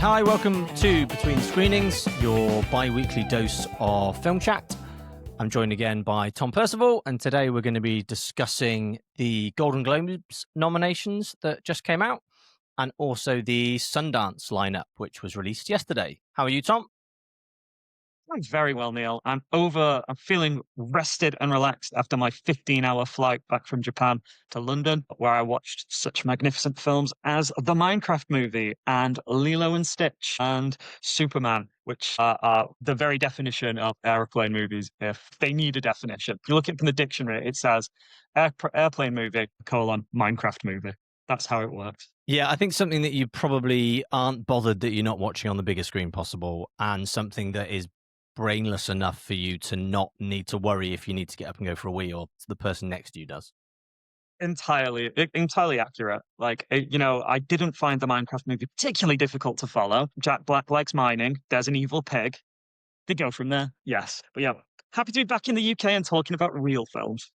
Hi, welcome to Between Screenings, your bi-weekly dose of film chat. I'm joined again by Tom Percival, and today we're going to be discussing the Golden Globes nominations that just came out, and also the Sundance lineup, which was released yesterday. How are you, Tom? I'm very well, Neil. I'm feeling rested and relaxed after my 15-hour flight back from Japan to London, where I watched such magnificent films as the Minecraft movie and Lilo and Stitch and Superman, which are the very definition of airplane movies, if they need a definition. If you look at it from the dictionary, it says airplane movie, Minecraft movie. That's how it works. Yeah, I think something that you probably aren't bothered that you're not watching on the biggest screen possible, and something that is brainless enough for you to not need to worry if you need to get up and go for a wee, or the person next to you does. Entirely accurate. I didn't find the Minecraft movie particularly difficult to follow. Jack Black likes mining. There's an evil pig. They go from there. Yes. But yeah, happy to be back in the UK and talking about real films.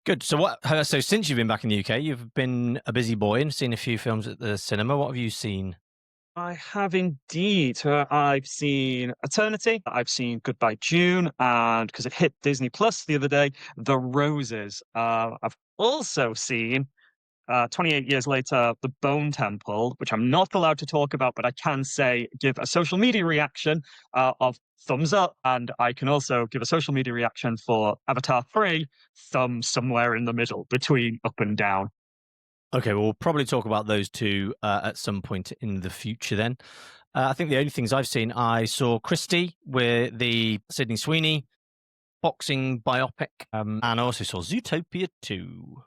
Good. So so since you've been back in the UK, you've been a busy boy and seen a few films at the cinema. What have you seen? I have indeed. I've seen Eternity. I've seen Goodbye June, and because it hit Disney Plus the other day, The Roses. I've also seen 28 years later, The Bone Temple, which I'm not allowed to talk about, but I can say give a social media reaction of thumbs up, and I can also give a social media reaction for Avatar 3, thumb somewhere in the middle between up and down. Okay, well, we'll probably talk about those two at some point in the future then. I think the only things I've seen, I saw Christie with the Sydney Sweeney boxing biopic, and I also saw Zootopia 2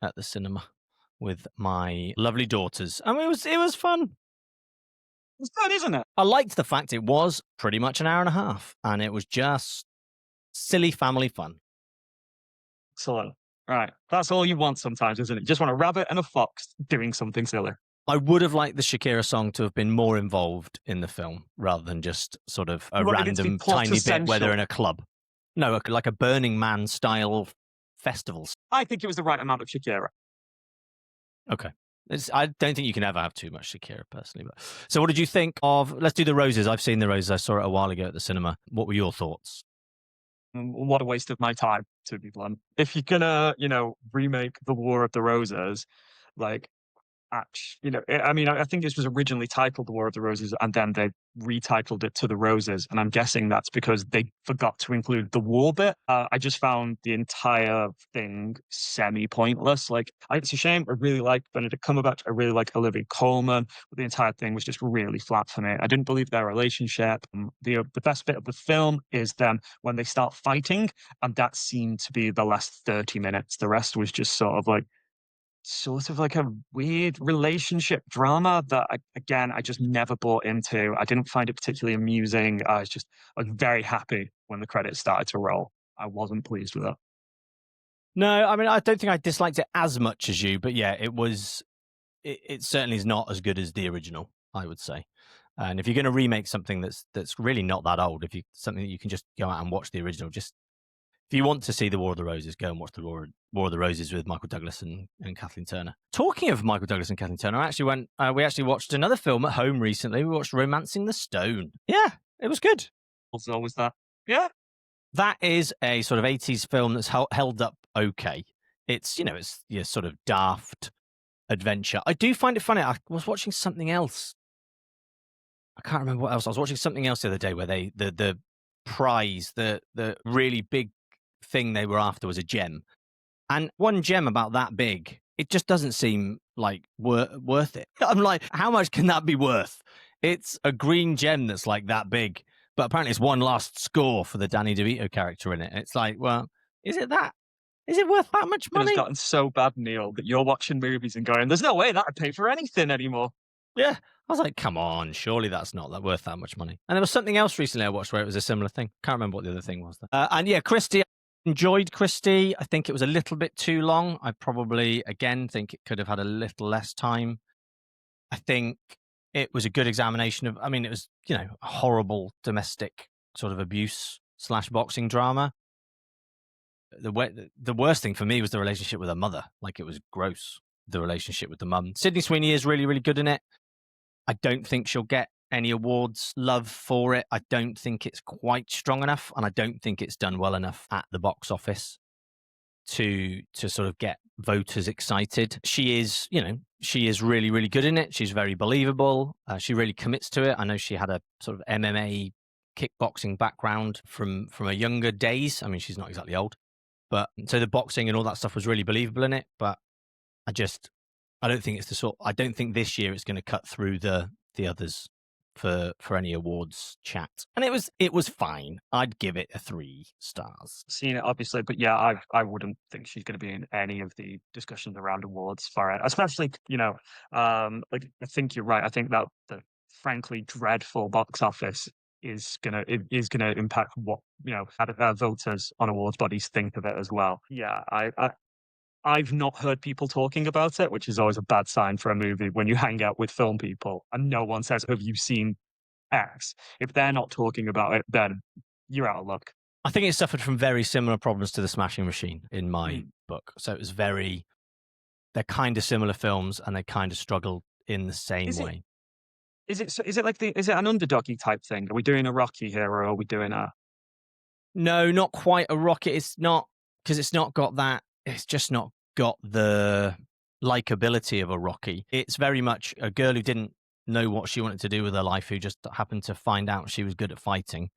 at the cinema with my lovely daughters. I mean, it was fun. It's good, isn't it? I liked the fact it was pretty much an hour and a half, and it was just silly family fun. Excellent. Right. That's all you want sometimes, isn't it? You just want a rabbit and a fox doing something silly. I would have liked the Shakira song to have been more involved in the film rather than just sort of a random tiny bit where they're in a club. No, like a Burning Man style festival. I think it was the right amount of Shakira. Okay. I don't think you can ever have too much Shakira, personally. But so what did you think of, let's do The Roses. I've seen The Roses. I saw it a while ago at the cinema. What were your thoughts? What a waste of my time, to be blunt. If you're gonna, remake The War of the Roses, I think this was originally titled The War of the Roses, and then they retitled it to The Roses, and I'm guessing that's because they forgot to include the war bit. I just found the entire thing semi-pointless. It's a shame. I really liked Benedict Cumberbatch. I really like Olivia Colman, but the entire thing was just really flat for me. I didn't believe their relationship. The best bit of the film is them when they start fighting, and that seemed to be the last 30 minutes. The rest was just sort of like a weird relationship drama that, I just never bought into. I didn't find it particularly amusing. I was very happy when the credits started to roll. I wasn't pleased with it. No, I mean, I don't think I disliked it as much as you, but yeah, it certainly is not as good as the original, I would say. And if you're going to remake something that's really not that old, something that you can just go out and watch the original, just if you want to see The War of the Roses, go and watch The War of the Roses with Michael Douglas and Kathleen Turner. Talking of Michael Douglas and Kathleen Turner, we actually watched another film at home recently. We watched Romancing the Stone. Yeah, it was good. Also, was that? Yeah. That is a sort of 80s film that's held up okay. It's your sort of daft adventure. I do find it funny. I was watching something else. I can't remember what else. I was watching something else the other day where the prize, the really big thing they were after was a gem, and one gem about that big, it just doesn't seem like worth it. I'm like, how much can that be worth? It's a green gem that's like that big, but apparently it's one last score for the Danny DeVito character in it. It's like, well, is it worth that much money? It's gotten so bad, Neil, that you're watching movies and going, there's no way that would pay for anything anymore. Yeah, I was like, come on, surely that's not worth that much money. And there was something else recently I watched where it was a similar thing. Can't remember what the other thing was. And yeah, Christie. Enjoyed Christie. I think it was a little bit too long. I probably, again, think it could have had a little less time. I think it was a good examination of, it was, a horrible domestic sort of abuse / boxing drama. The worst thing for me was the relationship with her mother. It was gross, the relationship with the mum. Sydney Sweeney is really, really good in it. I don't think she'll get any awards love for it. I don't think it's quite strong enough, and I don't think it's done well enough at the box office to sort of get voters excited. She is, she is really, really good in it. She's very believable. She really commits to it. I know she had a sort of MMA kickboxing background from her younger days. I mean, she's not exactly old, but so the boxing and all that stuff was really believable in it. But I don't think it's the sort. I don't think this year it's going to cut through the others for any awards chat. And it was fine. I'd give it a 3 stars. Seen it obviously, but yeah, I wouldn't think she's going to be in any of the discussions around awards for it. Especially, like I think you're right. I think that the frankly dreadful box office is gonna impact what voters on awards bodies think of it as well. Yeah, I've not heard people talking about it, which is always a bad sign for a movie when you hang out with film people and no one says, "Have you seen X?" If they're not talking about it, then you're out of luck. I think it suffered from very similar problems to The Smashing Machine in my book. So it was they're kind of similar films and they kind of struggled in the same Is it way. is it like is it an underdoggy type thing? Are we doing a Rocky here or are we doing a No, not quite a rocket. It's not, because it's not got that. It's just not got the likability of a Rocky. It's very much a girl who didn't know what she wanted to do with her life, who just happened to find out she was good at fighting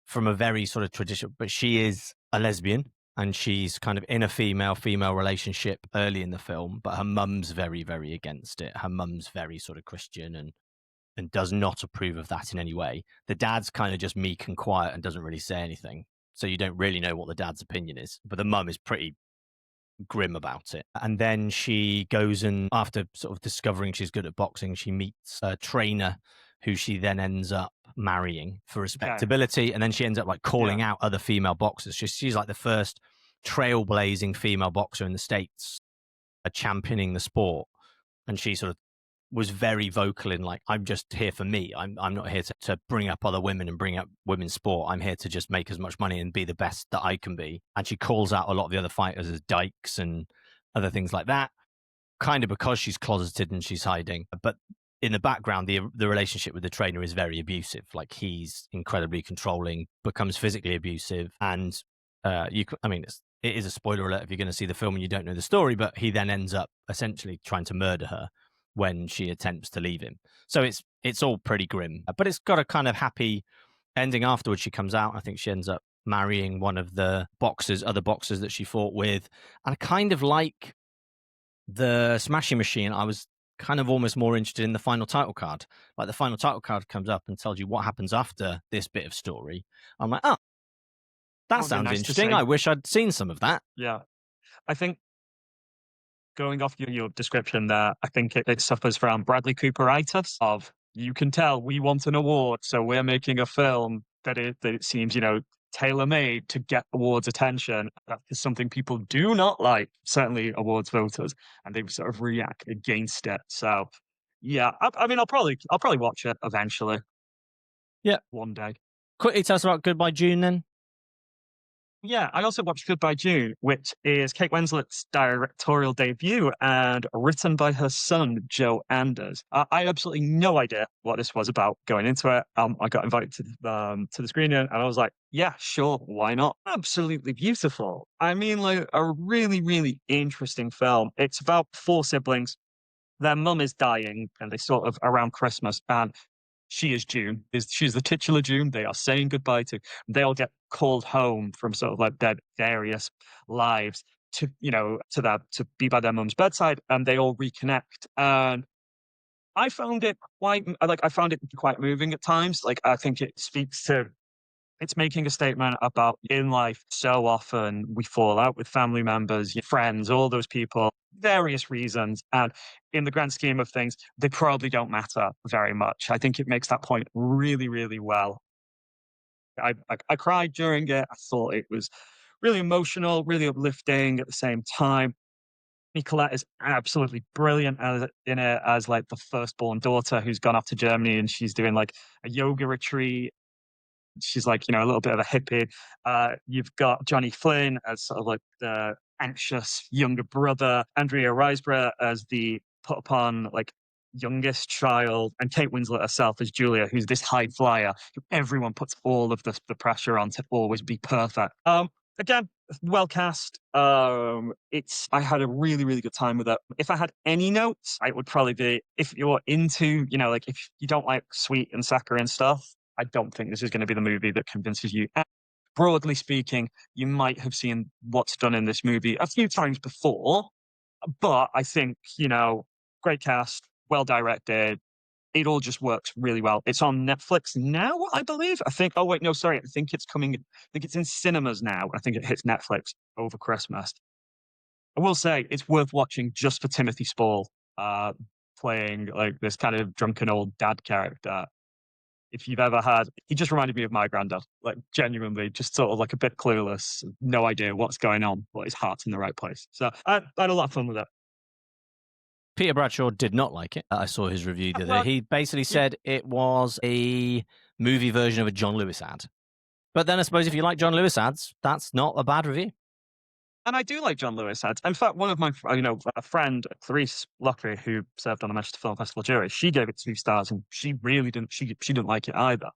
from a very sort of traditional. But she is a lesbian and she's kind of in a female relationship early in the film. But her mum's very, very against it. Her mum's very sort of Christian and does not approve of that in any way. The dad's kind of just meek and quiet and doesn't really say anything. So you don't really know what the dad's opinion is. But the mum is pretty grim about it. And then she goes and, after sort of discovering she's good at boxing, she meets a trainer who she then ends up marrying for respectability. Okay. And then she ends up like calling out other female boxers. She's like the first trailblazing female boxer in the States, championing the sport. And she sort of was very vocal in like, I'm just here for me. I'm not here to bring up other women and bring up women's sport. I'm here to just make as much money and be the best that I can be. And she calls out a lot of the other fighters as dykes and other things like that, kind of because she's closeted and she's hiding. But in the background, the relationship with the trainer is very abusive. Like, he's incredibly controlling, becomes physically abusive. And it is a spoiler alert if you're going to see the film and you don't know the story, but he then ends up essentially trying to murder her when she attempts to leave him. So it's all pretty grim, but it's got a kind of happy ending afterwards. She comes out. I think she ends up marrying one of the other boxers that she fought with. And I kind of like the Smashing Machine. I was kind of almost more interested in the final title card. Like, the final title card comes up and tells you what happens after this bit of story. I'm like, oh, that sounds interesting. I wish I'd seen some of that. Yeah. I think, going off your description there, I think it suffers from Bradley Cooperitis of, you can tell we want an award, so we're making a film that it seems, tailor-made to get awards attention. That is something people do not like, certainly awards voters, and they sort of react against it. So yeah, I mean, I'll probably watch it eventually. Yeah. One day. Quickly tell us about Goodbye June then. Yeah, I also watched Goodbye June, which is Kate Winslet's directorial debut and written by her son, Joe Anders. I had absolutely no idea what this was about going into it. I got invited to the screening and I was like, yeah, sure, why not? Absolutely beautiful. I mean, like, a really, really interesting film. It's about 4 siblings. Their mum is dying and they sort of around Christmas, and she is June. She's the titular June. They are saying goodbye to. They all get called home from sort of like their various lives to be by their mum's bedside, and they all reconnect. And I found it quite moving at times. Like, I think it speaks to. It's making a statement about, in life, so often we fall out with family members, your friends, all those people, various reasons. And in the grand scheme of things, they probably don't matter very much. I think it makes that point really, really well. I cried during it. I thought it was really emotional, really uplifting at the same time. Nicolette is absolutely brilliant in it as like the firstborn daughter who's gone off to Germany, and she's doing like a yoga retreat. She's like, a little bit of a hippie. You've got Johnny Flynn as sort of like the anxious younger brother, Andrea Riseborough as the put upon, like, youngest child, and Kate Winslet herself as Julia, who's this high flyer who everyone puts all of the pressure on to always be perfect. Again, well cast. I had a really, really good time with it. If I had any notes, it would probably be, if you're into, like if you don't like sweet and saccharine stuff, I don't think this is going to be the movie that convinces you. And broadly speaking, you might have seen what's done in this movie a few times before, but I think, great cast, well directed. It all just works really well. It's on Netflix now, I believe. I think, oh wait, no, sorry. I think it's coming, I think it's in cinemas now. I think it hits Netflix over Christmas. I will say it's worth watching just for Timothy Spall, playing like this kind of drunken old dad character. If you've ever he just reminded me of my granddad, like genuinely, just sort of like a bit clueless, no idea what's going on, but his heart's in the right place. So I had a lot of fun with it. Peter Bradshaw did not like it. I saw his review the other Well, day. He basically said it was a movie version of a John Lewis ad. But then I suppose if you like John Lewis ads, that's not a bad review. And I do like John Lewis ads. In fact, one of my, a friend, Clarice Lockery, who served on the Manchester Film Festival jury, she gave it 2 stars, and she really didn't. She didn't like it either.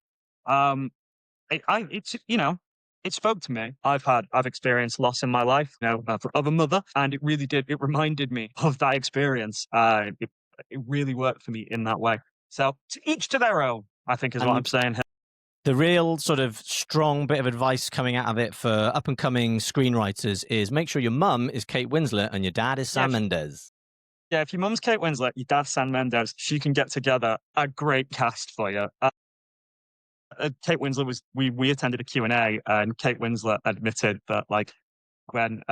It's it spoke to me. I've experienced loss in my life, of a mother, and it really did. It reminded me of that experience. It really worked for me in that way. So to each to their own, I think is what I'm saying here. The real sort of strong bit of advice coming out of it for up and coming screenwriters is make sure your mum is Kate Winslet and your dad is Sam Mendes. Yeah, if your mum's Kate Winslet, your dad's Sam Mendes, she can get together a great cast for you. Kate Winslet we attended a Q&A, and Kate Winslet admitted that like when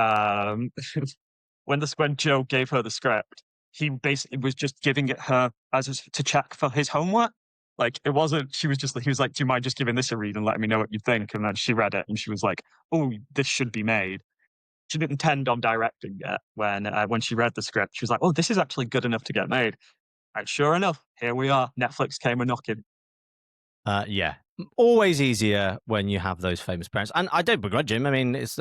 when Joe gave her the script, he basically was just giving it her to check for his homework. Like it wasn't, he was like, do you mind just giving this a read and letting me know what you think? And then she read it and she was like, oh, this should be made. She didn't intend on directing yet when she read the script. She was like, oh, this is actually good enough to get made. And sure enough, here we are. Netflix came a knocking. Yeah, always easier when you have those famous parents. And I don't begrudge him. I mean, it's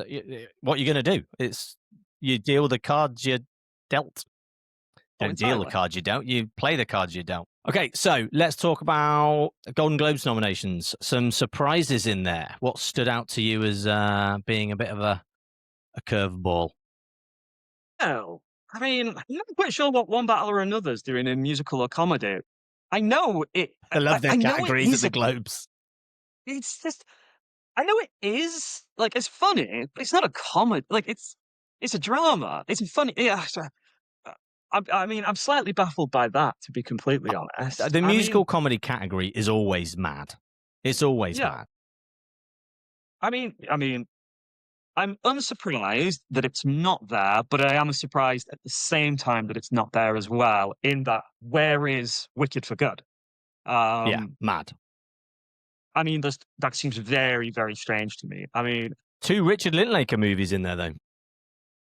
what you're going to do. It's you deal the cards you're dealt. Don't deal the cards you dealt. You play the cards you dealt. Okay, so let's talk about Golden Globes nominations. Some surprises in there. What stood out to you as being a bit of a curveball? Oh, I mean, I'm not quite sure what One Battle or Another's doing in musical or comedy. I know it. I love their categories at the Globes. It's just, I know it is. Like, it's funny, but it's not a comedy. Like, it's a drama. It's funny. Yeah. I mean, I'm slightly baffled by that, to be completely honest. The musical comedy category is always mad. It's always mad. I mean, I'm unsurprised that it's not there, but I am surprised at the same time that it's not there as well, in that, where is Wicked for Good? Mad. I mean, that seems very, very strange to me. I mean... 2 Richard Linklater movies in there, though.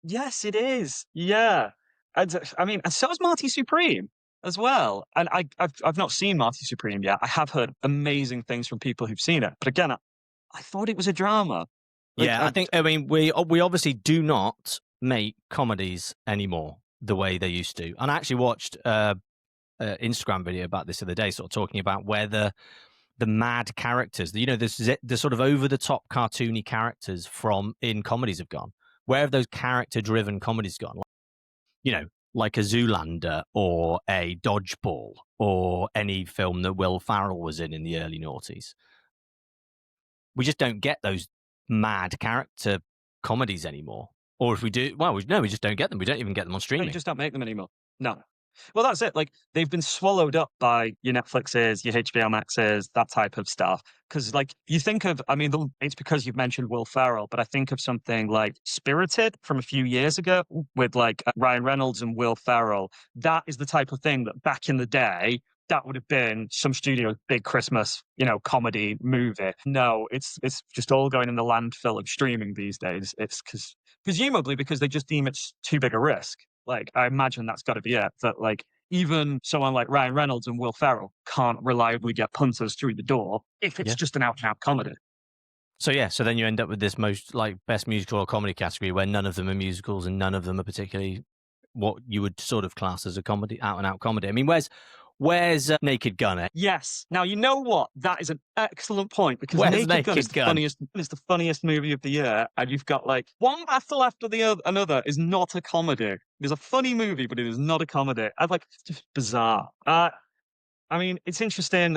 Yes, it is. Yeah. And I mean, and so is Marty Supreme as well. And I've not seen Marty Supreme yet. I have heard amazing things from people who've seen it. But again, I thought it was a drama. Like, I mean, we obviously do not make comedies anymore the way they used to. And I actually watched an Instagram video about this the other day, sort of talking about where the mad characters, the sort of over the top cartoony characters in comedies have gone. Where have those character driven comedies gone? Like a Zoolander or a Dodgeball or any film that Will Ferrell was in the early noughties. We just don't get those mad character comedies anymore. Or if we do, we just don't get them. We don't even get them on streaming. You just don't make them anymore. No. Well, that's it. Like, they've been swallowed up by your Netflixes, your HBO Maxes, that type of stuff. Because, like, you think of, I mean, it's because you've mentioned Will Ferrell, but I think of something like Spirited from a few years ago with, like, Ryan Reynolds and Will Ferrell. That is the type of thing that back in the day, that would have been some studio's big Christmas, comedy movie. No, it's just all going in the landfill of streaming these days. It's presumably because they just deem it's too big a risk. Like, I imagine that's got to be it. That, like, even someone like Ryan Reynolds and Will Ferrell can't reliably get punters through the door if it's just an out-and-out comedy. So then you end up with this most, like, best musical or comedy category where none of them are musicals and none of them are particularly what you would sort of class as a comedy, out-and-out comedy. I mean, Where's Naked Gun? Yes. Now, you know what? That is an excellent point, because Where's Naked Gun Naked Gun? is the funniest movie of the year, and you've got like one battle after another is not a comedy. It is a funny movie, but it is not a comedy. It's just bizarre. I mean, it's interesting.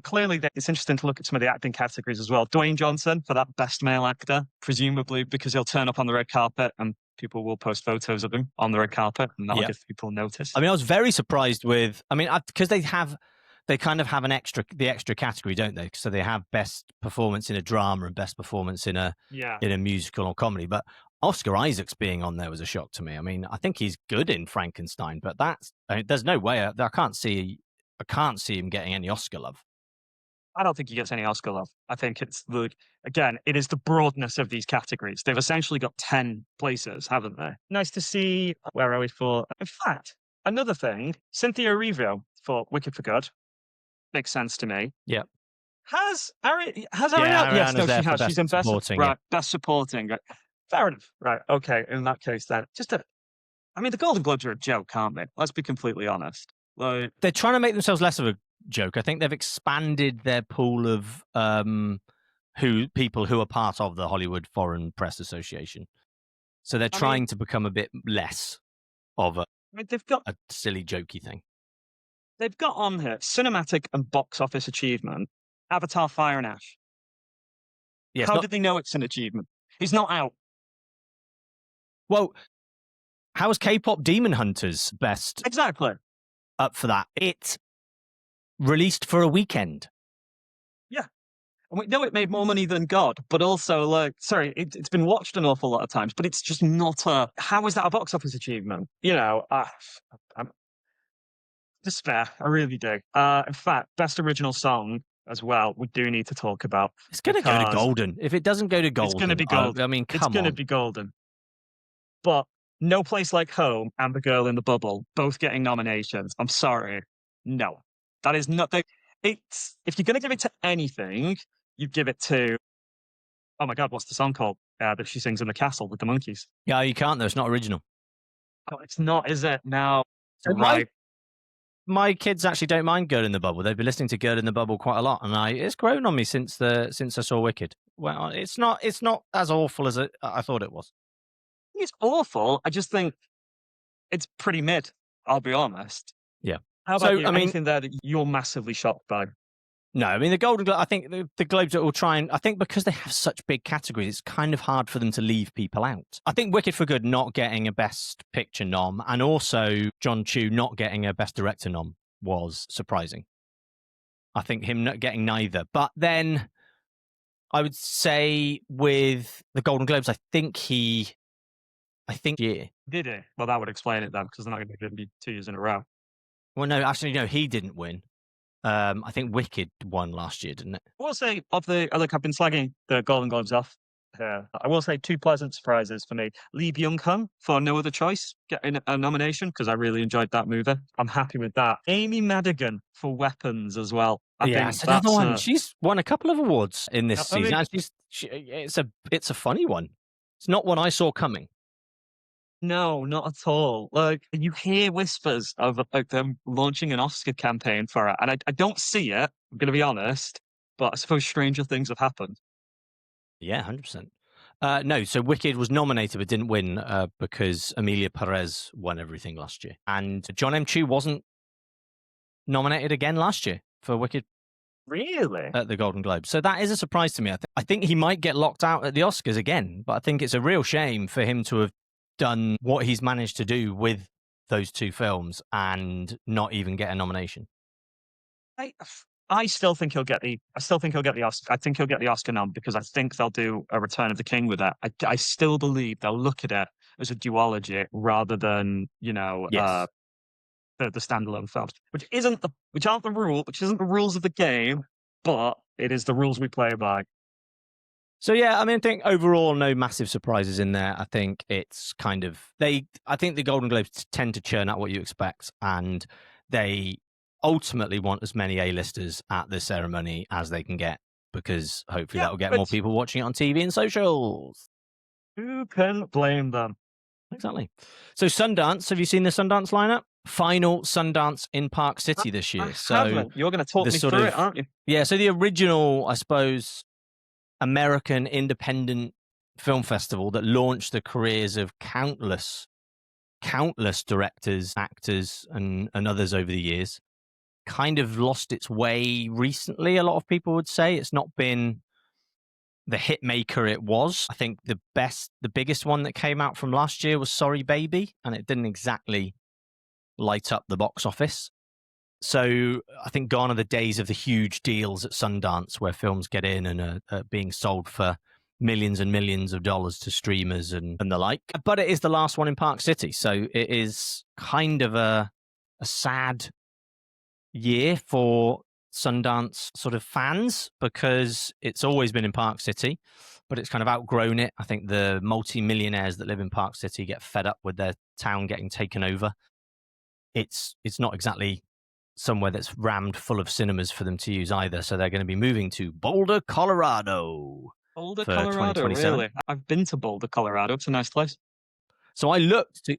Clearly, it's interesting to look at some of the acting categories as well. Dwayne Johnson for that Best Male Actor, presumably because he'll turn up on the red carpet and people will post photos of him on the red carpet, and that'll give people notice. I mean, I was very surprised with. I mean, because they kind of have the extra category, don't they? So they have best performance in a drama and best performance in a musical or comedy. But Oscar Isaac's being on there was a shock to me. I mean, I think he's good in Frankenstein, but there's no way I can't see him getting any Oscar love. I don't think he gets any Oscar love. I think it is the broadness of these categories. They've essentially got 10 places, haven't they? Nice to see. Where are we for? In fact, another thing, Cynthia Erivo for Wicked for Good makes sense to me. Yeah. Has Ariana? Yes, no, she has. She's in best supporting. Right, best supporting. Right. Fair enough. Right. Okay. In that case, then, the Golden Globes are a joke, aren't they? Let's be completely honest. They're trying to make themselves less of a joke. I think they've expanded their pool of people who are part of the Hollywood Foreign Press Association. So they're trying to become a bit less of a silly, jokey thing. They've got on here cinematic and box office achievement, Avatar: Fire and Ash. Yes, How did they know it's an achievement? He's not out. Well, how is K-pop Demon Hunters best? Exactly. Up for that. It released for a weekend. Yeah. And we know it made more money than God, but also, it's been watched an awful lot of times, but it's just not how is that a box office achievement? I'm despair. I really do. In fact, best original song as well, we do need to talk about. It's going to go to Golden. If it doesn't go to Golden, it's going to be Golden. I mean, come on. It's going to be Golden. But No Place Like Home and The Girl in the Bubble both getting nominations. I'm sorry. No. That is not if you're going to give it to anything, you give it to, oh my God, what's the song called that she sings in the castle with the monkeys? Yeah, you can't though. It's not original. Oh, it's not, is it? No. Right. My kids actually don't mind Girl in the Bubble. They've been listening to Girl in the Bubble quite a lot, and it's grown on me since I saw Wicked. Well, it's not as awful as I thought it was. It's awful. I just think it's pretty mid. I'll be honest. Yeah. How about you? Anything there that you're massively shocked by? No, I mean the Golden Globe. I think the Globes will try and. I think because they have such big categories, it's kind of hard for them to leave people out. I think Wicked for Good not getting a Best Picture nom, and also John Chu not getting a Best Director nom was surprising. I think him not getting neither. But then I would say with the Golden Globes, I think yeah. Did he? Well, that would explain it then, because they're not going to be 2 years in a row. Well, no, actually, no, he didn't win. I think Wicked won last year, didn't it? I will say, I've been slagging the Golden Globes off here. I will say 2 pleasant surprises for me. Lee Byung-hun for No Other Choice getting a nomination, because I really enjoyed that movie. I'm happy with that. Amy Madigan for Weapons as well. I think that's another one. She's won a couple of awards in this season. It's a funny one. It's not one I saw coming. No, not at all. You hear whispers of them launching an Oscar campaign for it, and I don't see it. I'm going to be honest, but I suppose stranger things have happened. Yeah, 100%. No, so Wicked was nominated but didn't win because Emilia Perez won everything last year, and John M. Chu wasn't nominated again last year for Wicked. Really? At the Golden Globe. So that is a surprise to me. I think he might get locked out at the Oscars again, but I think it's a real shame for him to have done what he's managed to do with those 2 films and not even get a nomination. I still think he'll get the Oscar. I think he'll get the Oscar nom, because I think they'll do a Return of the King with it. I still believe they'll look at it as a duology rather than the standalone films, which isn't the rules of the game, but it is the rules we play by. So yeah, I mean, I think overall no massive surprises in there. I think it's kind of I think the Golden Globes tend to churn out what you expect, and they ultimately want as many A-listers at the ceremony as they can get, because hopefully that will get more people watching it on TV and socials. Who can blame them? Exactly. So Sundance, have you seen the Sundance lineup? final Sundance in Park City this I year. So haven't. You're going to talk the me sort through of it, aren't you? yeah. So the original, I suppose, American independent film festival that launched the careers of countless directors, actors, and others over the years, kind of lost its way recently. A lot of people would say it's not been the hit maker it was. I think the biggest one that came out from last year was Sorry Baby, and it didn't exactly light up the box office. So I think gone are the days of the huge deals at Sundance where films get in and are being sold for millions and millions of dollars to streamers and the like. But it is the last one in Park City. So it is kind of a sad year for Sundance sort of fans because it's always been in Park City, but it's kind of outgrown it. I think the multi-millionaires that live in Park City get fed up with their town getting taken over. It's not exactly somewhere that's rammed full of cinemas for them to use either. So they're going to be moving to Boulder, Colorado. Boulder, For Colorado, 2027. really? I've been to Boulder, Colorado. It's a nice place. So I looked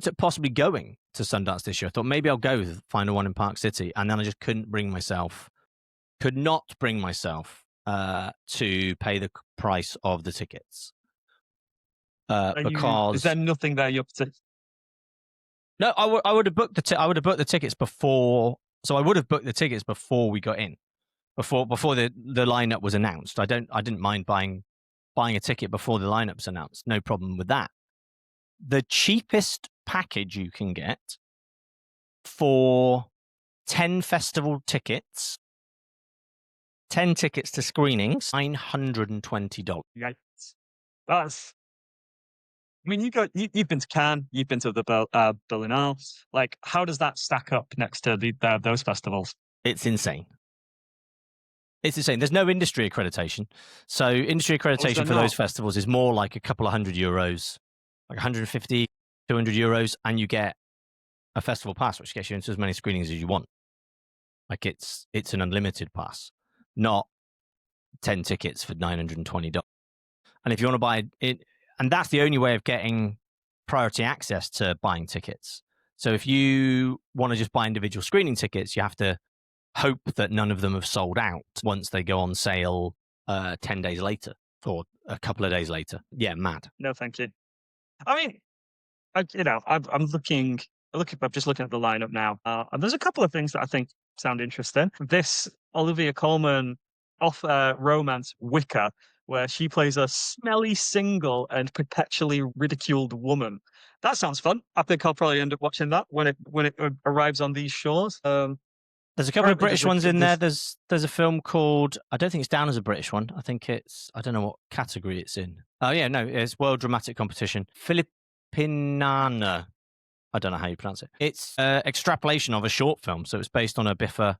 at possibly going to Sundance this year. I thought maybe I'll go with the final one in Park City, and then I just could not bring myself to pay the price of the tickets because Is there nothing there you're no, I would have booked the tickets before. So I would have booked the tickets before we got in, before the lineup was announced. I didn't mind buying a ticket before the lineup's announced. No problem with that. The cheapest package you can get for 10 festival tickets, 10 tickets to screenings, $920. Yikes. That's. I mean, you've been to Cannes, you've been to the Berlinale. Like, how does that stack up next to those festivals? It's insane. It's insane. There's no industry accreditation. So industry accreditation for those festivals is more like a couple of €100, like 150, 200 euros, and you get a festival pass, which gets you into as many screenings as you want. Like it's an unlimited pass, not 10 tickets for $920. And if you want to buy it, and that's the only way of getting priority access to buying tickets. So if you want to just buy individual screening tickets, you have to hope that none of them have sold out once they go on sale 10 days later or a couple of days later. Yeah, mad. No, thank you. I mean, I'm just looking at the lineup now, and there's a couple of things that I think sound interesting. This Olivia Colman romance Wicker, where she plays a smelly, single, and perpetually ridiculed woman. That sounds fun. I think I'll probably end up watching that when it arrives on these shores. There's a couple of British ones in there. There's a film called, I don't think it's down as a British one. I think I don't know what category it's in. Oh yeah, no, it's World Dramatic Competition. Filipinana. I don't know how you pronounce it. It's extrapolation of a short film. So it's based on a BIFA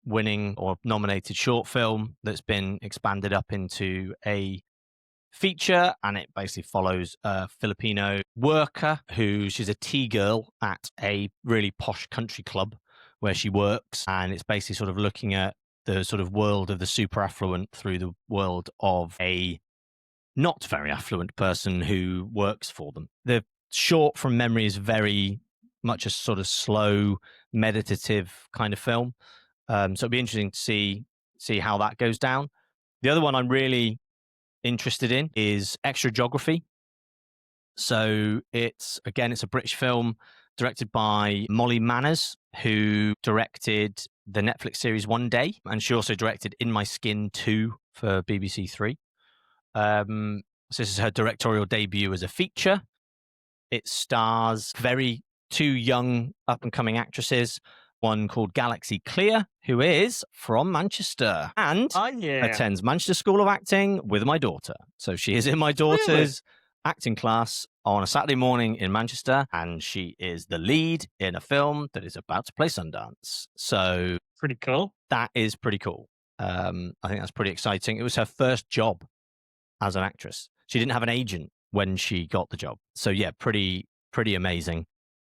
winning or nominated short film that's been expanded up into a feature, and it basically follows a Filipino worker she's a tea girl at a really posh country club where she works, and it's basically sort of looking at the sort of world of the super affluent through the world of a not very affluent person who works for them. The short from memory is very much a sort of slow, meditative kind of film. So it'd be interesting to see how that goes down. The other one I'm really interested in is Extra Geography. So it's a British film directed by Molly Manners, who directed the Netflix series One Day, and she also directed In My Skin 2 for BBC Three. So this is her directorial debut as a feature. It stars two young up-and-coming actresses, one called Galaxy Clear, who is from Manchester and attends Manchester School of Acting with my daughter. So she is in my daughter's acting class on a Saturday morning in Manchester, and she is the lead in a film that is about to play Sundance. So pretty cool. That is pretty cool. I think that's pretty exciting. It was her first job as an actress. She didn't have an agent when she got the job. So yeah, pretty amazing.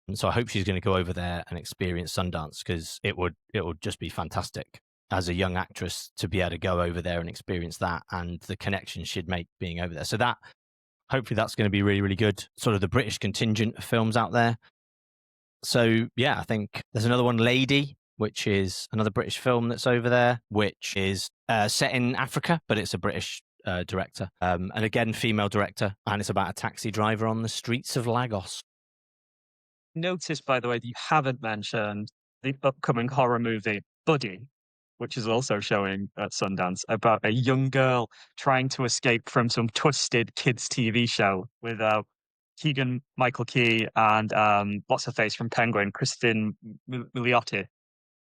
And so I hope she's going to go over there and experience Sundance, because it would just be fantastic as a young actress to be able to go over there and experience that, and the connections she'd make being over there. So that, hopefully that's going to be really, really good. Sort of the British contingent of films out there. So yeah, I think there's another one, Lady, which is another British film that's over there, which is set in Africa, but it's a British director, and again, female director, and it's about a taxi driver on the streets of Lagos. Notice, by the way, that you haven't mentioned the upcoming horror movie Buddy, which is also showing at Sundance, about a young girl trying to escape from some twisted kids' TV show with Keegan Michael Key and what's her face from Penguin, Kristen Milioti.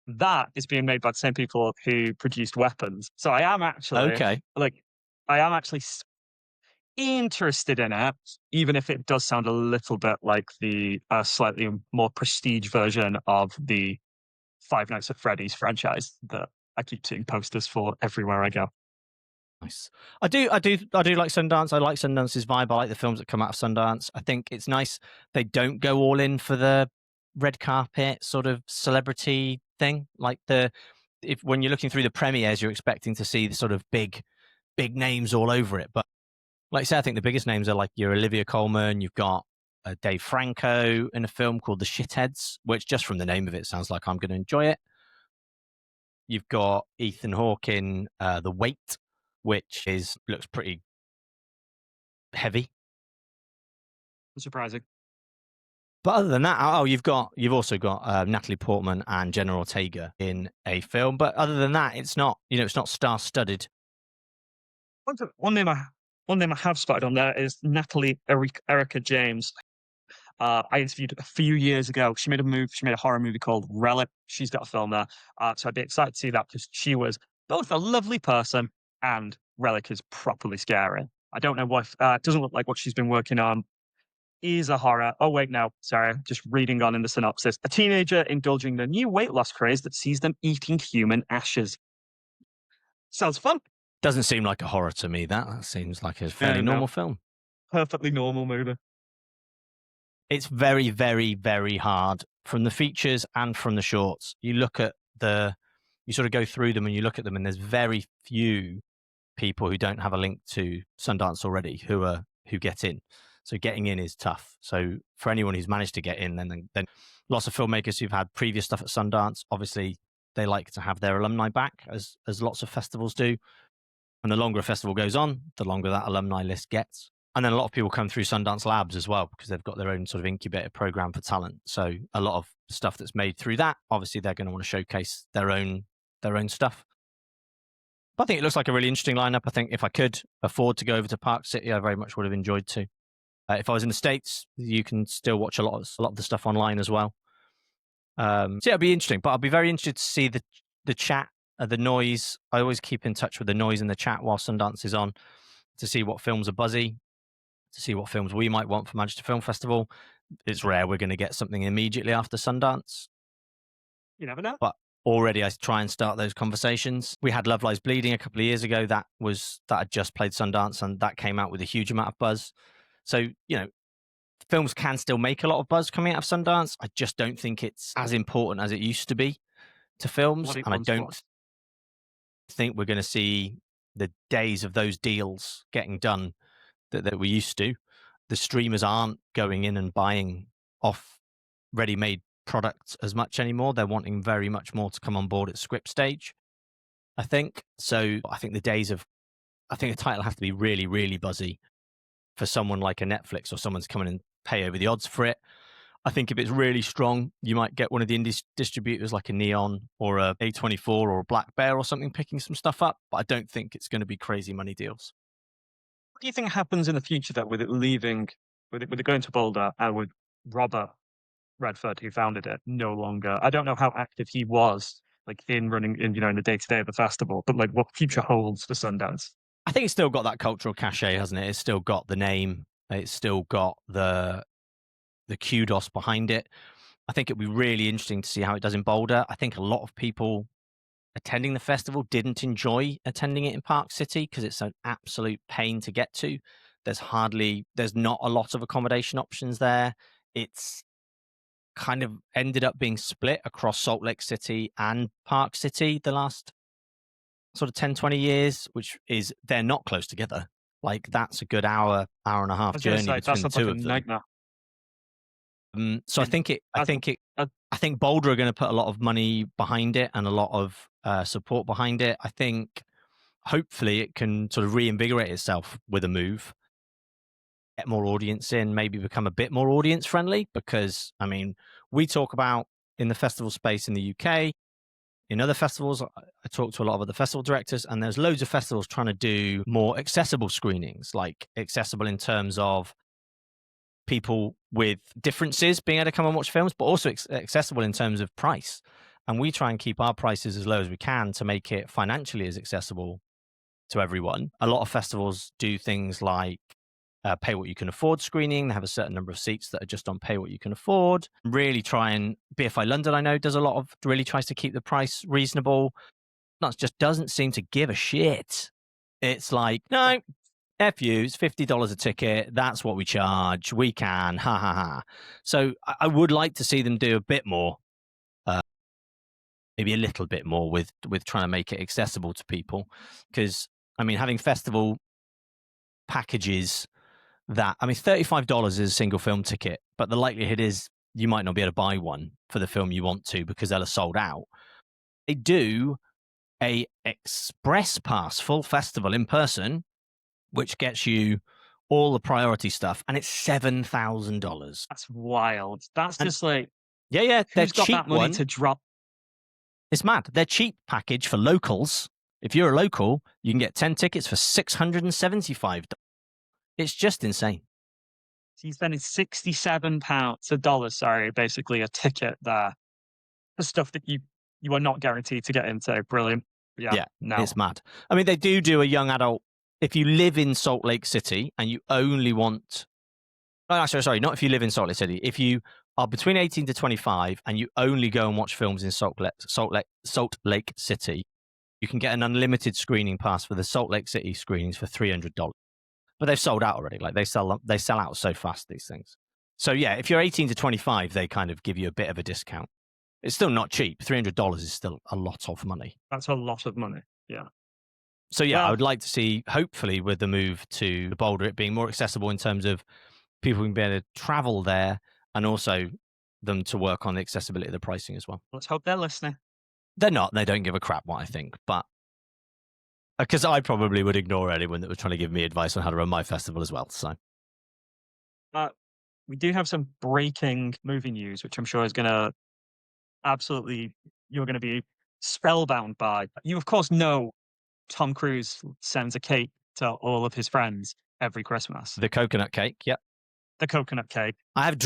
That is being made by the same people who produced Weapons. So Okay, I am actually interested in it, even if it does sound a little bit like the slightly more prestige version of the Five Nights at Freddy's franchise that I keep seeing posters for everywhere I go. nice. I do like Sundance. I like Sundance's vibe. I like the films that come out of Sundance. I think it's nice they don't go all in for the red carpet sort of celebrity thing. Like if when you're looking through the premieres, you're expecting to see the sort of big names all over it. But like I say, I think the biggest names are like your Olivia Colman. You've got Dave Franco in a film called The Shitheads, which just from the name of it sounds like I'm going to enjoy it. You've got Ethan Hawke in The Wait, which looks pretty heavy. Surprising. But other than that, you've also got Natalie Portman and Jenna Ortega in a film. But other than that, it's not star studded. One, th- one name I have spotted on there is Natalie Erica James. I interviewed a few years ago. She made a horror movie called Relic. She's got a film there. So I'd be excited to see that because she was both a lovely person and Relic is properly scary. I don't know what, it doesn't look like what she's been working on is a horror. Oh, wait, no, sorry. Just reading on in the synopsis. A teenager indulging in a new weight loss craze that sees them eating human ashes. Sounds fun. Doesn't seem like a horror to me. That seems like a fairly No, normal film. perfectly normal movie. It's very, very, very hard from the features and from the shorts. You sort of go through them and you look at them, and there's very few people who don't have a link to Sundance already who get in. So getting in is tough. So for anyone who's managed to get in, then lots of filmmakers who've had previous stuff at Sundance, obviously they like to have their alumni back, as lots of festivals do. And the longer a festival goes on, the longer that alumni list gets. And then a lot of people come through Sundance Labs as well, because they've got their own sort of incubator program for talent. So a lot of stuff that's made through that, obviously they're going to want to showcase their own stuff. But I think it looks like a really interesting lineup. I think if I could afford to go over to Park City, I very much would have enjoyed to. If I was in the States, you can still watch a lot of the stuff online as well. So yeah, it'll be interesting. But I'll be very interested to see the chat, the noise. I always keep in touch with the noise in the chat while Sundance is on, to see what films are buzzy, to see what films we might want for Manchester Film Festival. It's rare we're going to get something immediately after Sundance. You never know. But already I try and start those conversations. We had Love Lies Bleeding a couple of years ago. That had just played Sundance, and that came out with a huge amount of buzz. So, films can still make a lot of buzz coming out of Sundance. I just don't think it's as important as it used to be to films. And I don't think we're going to see the days of those deals getting done that we used to. The streamers aren't going in and buying off ready-made products as much anymore. They're wanting very much more to come on board at script stage, I think. So I think I think the title has to be really, really buzzy for someone like a Netflix or someone to come in and pay over the odds for it. I think if it's really strong, you might get one of the indie distributors like a Neon or a A24 or a Black Bear or something picking some stuff up. But I don't think it's going to be crazy money deals. What do you think happens in the future though with it going to Boulder and with Robert Redford, who founded it, no longer? I don't know how active he was, like in running in the day to day of the festival, but like what future holds for Sundance. I think it's still got that cultural cachet, hasn't it? It's still got the name. It's still got the kudos behind it. I think it'd be really interesting to see how it does in Boulder. I think a lot of people attending the festival didn't enjoy attending it in Park City because it's an absolute pain to get to. There's not a lot of accommodation options there. It's kind of ended up being split across Salt Lake City and Park City the last sort of 10, 20 years, which is they're not close together. Like that's a good hour and a half journey between the two of them. Nightmare. So And as I think Boulder are going to put a lot of money behind it and a lot of support behind it. I think hopefully it can sort of reinvigorate itself with a move, get more audience in, maybe become a bit more audience friendly. Because I mean, we talk about in the festival space in the UK, in other festivals, I talk to a lot of other festival directors, and there's loads of festivals trying to do more accessible screenings, like accessible in terms of people with differences being able to come and watch films, but also accessible in terms of price. And we try and keep our prices as low as we can to make it financially as accessible to everyone. A lot of festivals do things like pay what you can afford screening. They have a certain number of seats that are just on pay what you can afford. Really try and BFI London, I know, does a lot of, really tries to keep the price reasonable. Not just doesn't seem to give a shit. It's like, no, F you, it's $50 a ticket. That's what we charge. We can, ha ha ha. So I would like to see them do a bit more, maybe a little bit more with trying to make it accessible to people. Because, I mean, having festival packages that, I mean, $35 is a single film ticket, but the likelihood is you might not be able to buy one for the film you want to because they'll have sold out. They do a express pass full festival in person, which gets you all the priority stuff, and it's $7,000. That's wild. That's And just like, yeah, their who's got cheap that money one. to drop? It's mad. Their cheap package for locals, if you're a local, you can get 10 tickets for $675. It's just insane. He's spending £67, a dollar, sorry, basically a ticket there for stuff that you are not guaranteed to get into. Brilliant. Yeah, no. It's mad. I mean, they do a young adult. If you live in Salt Lake City and you only want, oh, sorry, not if you live in Salt Lake City. If you are between 18 to 25 and you only go and watch films in Salt Lake City, you can get an unlimited screening pass for the Salt Lake City screenings for $300. But they've sold out already. Like they sell out so fast, these things. So yeah, if you're 18 to 25, they kind of give you a bit of a discount. It's still not cheap. $300 is still a lot of money. That's a lot of money. Yeah. So yeah, Well, I would like to see, hopefully, with the move to Boulder, it being more accessible in terms of people can be able to travel there, and also them to work on the accessibility of the pricing as well. let's hope they're listening. They're not. They don't give a crap what I think, but because I probably would ignore anyone that was trying to give me advice on how to run my festival as well. So We do have some breaking movie news, which I'm sure is going to you're going to be spellbound by. You, of course, know Tom Cruise sends a cake to all of his friends every Christmas. the coconut cake, yep. The coconut cake. I have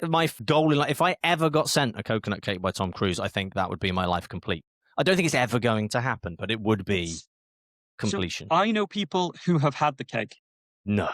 my goal in life. If I ever got sent a coconut cake by Tom Cruise, I think that would be my life complete. I don't think it's ever going to happen, but it would be completion. So I know people who have had the cake. No.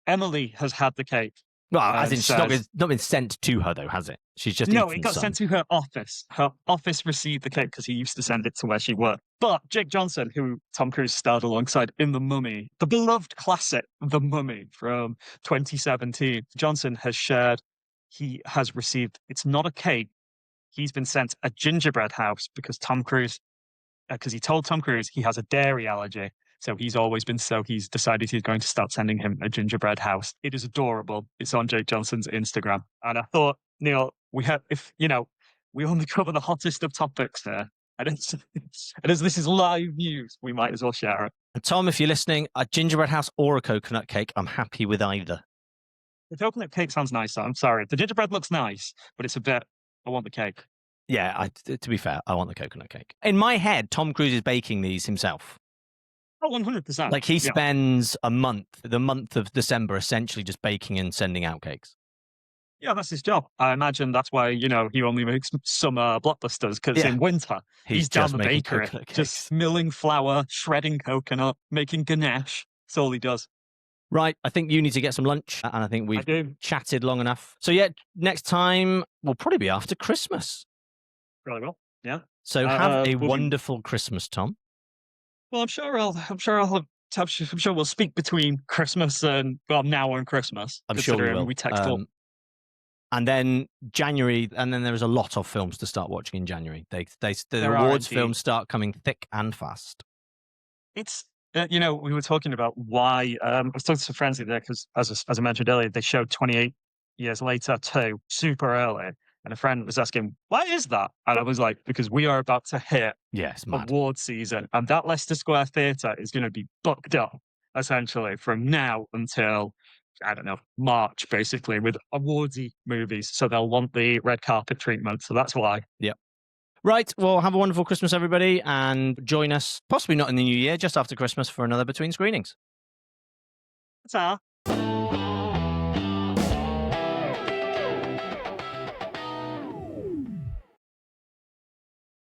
Emily has had the cake. Well, as in, it's not been sent to her, though, has it? She's just no, it got sent to her office. Her office received the cake because he used to send it to where she worked. But Jake Johnson, who Tom Cruise starred alongside in The Mummy, the beloved classic The Mummy from 2017, Johnson has shared he has received, it's not a cake, he's been sent a gingerbread house because he told Tom Cruise he has a dairy allergy. So he's decided he's going to start sending him a gingerbread house. It is adorable. It's on Jake Johnson's Instagram. And I thought, Neil, we only cover the hottest of topics here. And as this is live news, we might as well share it. And Tom, if you're listening, a gingerbread house or a coconut cake, I'm happy with either. The coconut cake sounds nice, though. I'm sorry. The gingerbread looks nice, but it's a bit, I want the cake. Yeah, to be fair, I want the coconut cake. In my head, Tom Cruise is baking these himself. Oh, 100%. Like he spends the month of December, essentially just baking and sending out cakes. Yeah, that's his job. I imagine that's why, he only makes summer blockbusters, because in winter, he's down the bakery, just milling flour, shredding coconut, making Ganesh. That's all he does. Right, I think you need to get some lunch, and I think we've chatted long enough. So yeah, next time will probably be after Christmas. Really well, yeah. So have a wonderful Christmas, Tom. Well, I'm sure we'll speak between Christmas and now and Christmas. I'm sure we will. We text all. And then January, and then there is a lot of films to start watching in January. The awards films start coming thick and fast. It's we were talking about why I was talking to some friends there because as I mentioned earlier, they showed 28 years later too, super early. And a friend was asking, "Why is that?" And I was like, "Because we are about to hit Yeah, it's mad. award season, and that Leicester Square Theatre is going to be booked up essentially from now until I don't know March, basically, with awardsy movies. So they'll want the red carpet treatment. So that's why. Yep. Right. Well, have a wonderful Christmas, everybody, and join us, possibly not in the new year, just after Christmas for another Between Screenings. Ta.